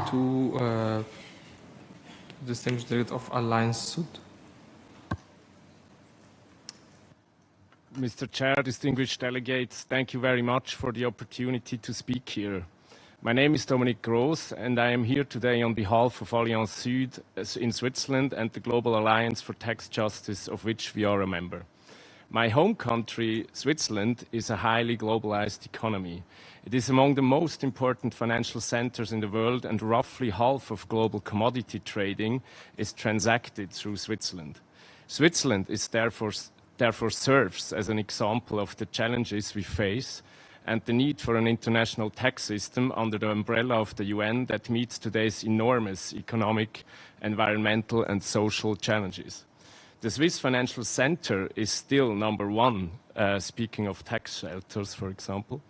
to distinguished delegate of Alliance Sud. Mr. Chair, distinguished delegates, thank you very much for the opportunity to speak here. My name is Dominik and I am here today on behalf of Alliance Sud in Switzerland and the Global Alliance for Tax Justice, of which we are a member. My home country, Switzerland, is a highly globalized economy. It is among the most important financial centers in the world, and roughly half of global commodity trading is transacted through Switzerland. Switzerland is therefore serves as an example of the challenges we face and the need for an international tax system under the umbrella of the UN that meets today's enormous economic, environmental and social challenges. The Swiss Financial Center is still number one, speaking of tax shelters, for example,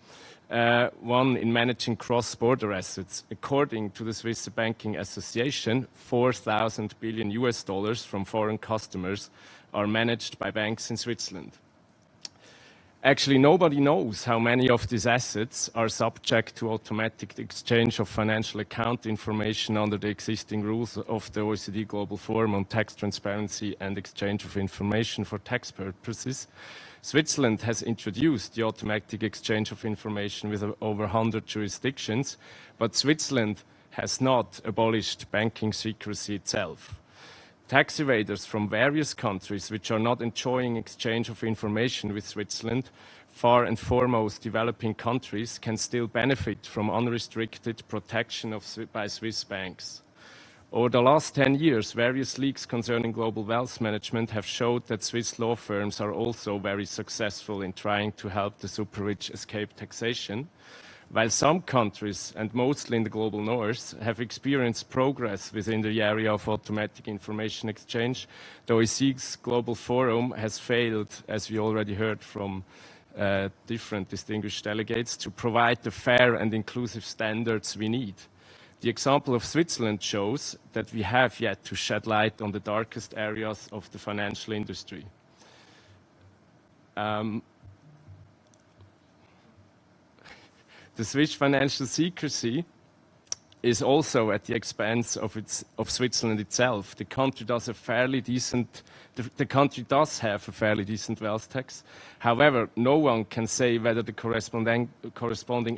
one in managing cross-border assets. According to the Swiss Banking Association, 4,000 billion US dollars from foreign customers are managed by banks in Switzerland. Actually, nobody knows how many of these assets are subject to automatic exchange of financial account information under the existing rules of the OECD Global Forum on Tax Transparency and Exchange of Information for Tax Purposes. Switzerland has introduced the automatic exchange of information with over 100 jurisdictions, but Switzerland has not abolished banking secrecy itself. Tax evaders from various countries which are not enjoying exchange of information with Switzerland, far and foremost developing countries, can still benefit from unrestricted protection by Swiss banks. Over the last 10 years, various leaks concerning global wealth management have showed that Swiss law firms are also very successful in trying to help the super-rich escape taxation. While some countries, and mostly in the global north, have experienced progress within the area of automatic information exchange, the OECD's Global Forum has failed, as we already heard from different distinguished delegates, to provide the fair and inclusive standards we need. The example of Switzerland shows that we have yet to shed light on the darkest areas of the financial industry. The Swiss financial secrecy is also at the expense of Switzerland itself. The country does have a fairly decent wealth tax. However, no one can say whether the corresponding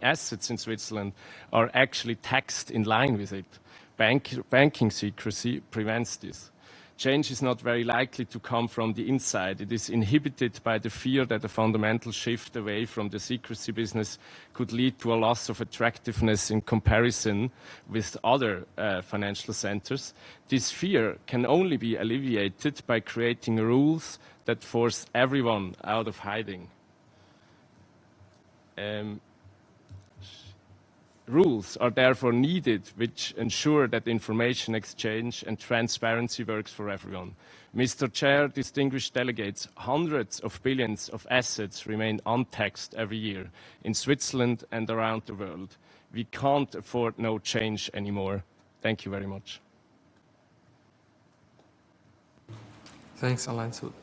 assets in Switzerland are actually taxed in line with it. Banking secrecy prevents this. Change is not very likely to come from the inside. It is inhibited by the fear that a fundamental shift away from the secrecy business could lead to a loss of attractiveness in comparison with other financial centers. This fear can only be alleviated by creating rules that force everyone out of hiding. Rules are therefore needed which ensure that information exchange and transparency works for everyone. Mr. Chair, distinguished delegates, hundreds of billions of assets remain untaxed every year in Switzerland and around the world. We can't afford no change anymore. Thank you very much. Thanks, Alliance Sud.